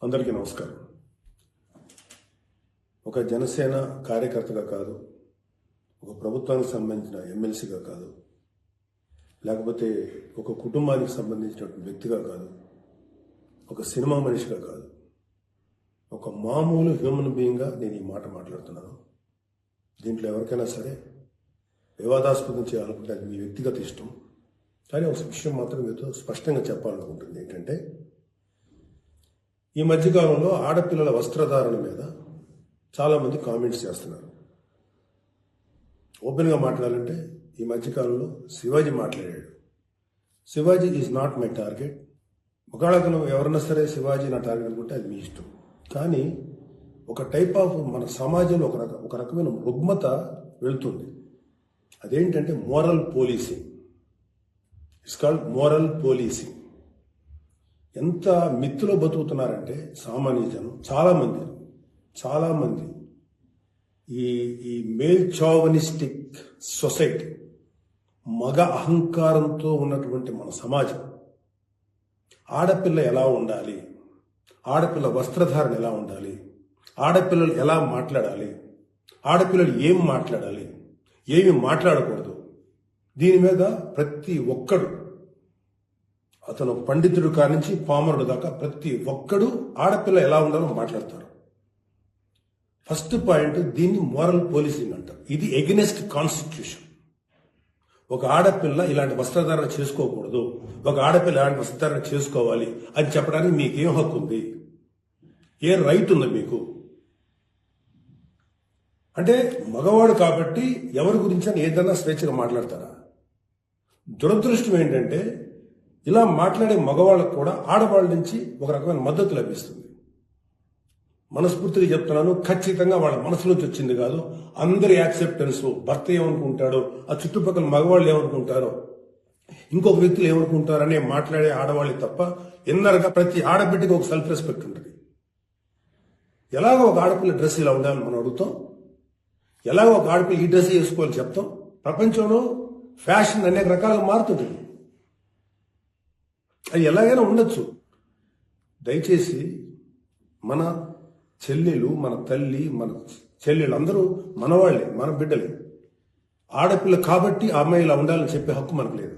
అందరికీ నమస్కారం. ఒక జనసేన కార్యకర్తగా కాదు, ఒక ప్రభుత్వానికి సంబంధించిన ఎమ్మెల్సీగా కాదు, లేకపోతే ఒక కుటుంబానికి సంబంధించినటువంటి వ్యక్తిగా కాదు, ఒక సినిమా మనిషిగా కాదు, ఒక మామూలు హ్యూమన్ బీయింగ్గా నేను ఈ మాట మాట్లాడుతున్నాను. దీంట్లో ఎవరికైనా సరే వివాదాస్పదం చేయాలనుకుంటే అది మీ వ్యక్తిగత ఇష్టం. కానీ ఒక విషయం మాత్రం మీతో స్పష్టంగా చెప్పాలనుకుంటుంది ఏంటంటే, ఈ మధ్యకాలంలో ఆడపిల్లల వస్త్రధారణ మీద చాలామంది కామెంట్స్ చేస్తున్నారు. ఓపెన్గా మాట్లాడాలంటే ఈ మధ్యకాలంలో శివాజీ మాట్లాడాడు. Shivaji is not my target. ఒకవేళ ఎవరన్నా సరే శివాజీ నా టార్గెట్ అనుకుంటే అది మీ ఇష్టం. కానీ ఒక టైప్ ఆఫ్ మన సమాజంలో ఒక రకమైన రుగ్మత వెళుతుంది. అదేంటంటే moral policing. It's called moral policing. ఎంత మిత్తులో బతుకుతున్నారంటే సామాన్య జనం చాలామంది ఈ మేల్ చావనిస్టిక్ సొసైటీ, మగ అహంకారంతో ఉన్నటువంటి మన సమాజం, ఆడపిల్ల ఎలా ఉండాలి, ఆడపిల్ల వస్త్రధారణ ఎలా ఉండాలి, ఆడపిల్లలు ఎలా మాట్లాడాలి, ఆడపిల్లలు ఏం మాట్లాడాలి, ఏమి మాట్లాడకూడదు, దీని మీద ప్రతి ఒక్కడు, అతను పండితుడు కానించి పామరుడు దాకా ప్రతి ఒక్కడు ఆడపిల్ల ఎలా ఉండాలో మాట్లాడతారు. ఫస్ట్ పాయింట్, దీన్ని మోరల్ పోలీసింగ్ అంటారు. ఇది ఎగెనెస్ట్ కాన్స్టిట్యూషన్. ఒక ఆడపిల్ల ఇలాంటి వస్త్రధారణ చేసుకోకూడదు, ఒక ఆడపిల్ల ఇలాంటి వస్త్రధారణ చేసుకోవాలి అని చెప్పడానికి మీకేం హక్కు ఉంది? ఏ రైట్ ఉంది మీకు? అంటే మగవాడు కాబట్టి ఎవరి గురించి ఏదైనా స్వేచ్ఛగా మాట్లాడతారా? దురదృష్టం ఏంటంటే ఇలా మాట్లాడే మగవాళ్ళకు కూడా ఆడవాళ్ళ నుంచి ఒక రకమైన మద్దతు లభిస్తుంది. మనస్ఫూర్తిగా చెప్తున్నాను, ఖచ్చితంగా వాళ్ళ మనసులోంచి వచ్చింది కాదు. అందరి యాక్సెప్టెన్స్, భర్త ఏమనుకుంటాడో, ఆ చుట్టుపక్కల మగవాళ్ళు ఏమనుకుంటారో, ఇంకొక వ్యక్తులు ఏమనుకుంటారనే మాట్లాడే ఆడవాళ్ళకి తప్ప ఎన్నరగా ప్రతి ఆడబిడ్డకి ఒక సెల్ఫ్ రెస్పెక్ట్ ఉంటుంది. ఎలాగో ఒక ఆడపిల్ల డ్రెస్ ఇలా ఉండాలని మనం అడుగుతాం, ఎలాగో ఒక ఆడపిల్ల ఈ డ్రెస్ వేసుకోవాలని చెప్తాం. ప్రపంచంలో ఫ్యాషన్ అనేక రకాలుగా మారుతుంది. అది ఎలాగైనా ఉండొచ్చు. దయచేసి మన చెల్లెలు, మన తల్లి, మన చెల్లెలు అందరూ మనవాళ్లే, మన బిడ్డలే. ఆడపిల్ల కాబట్టి ఆ అమ్మాయి ఇలా ఉండాలని చెప్పే హక్కు మనకు లేదు.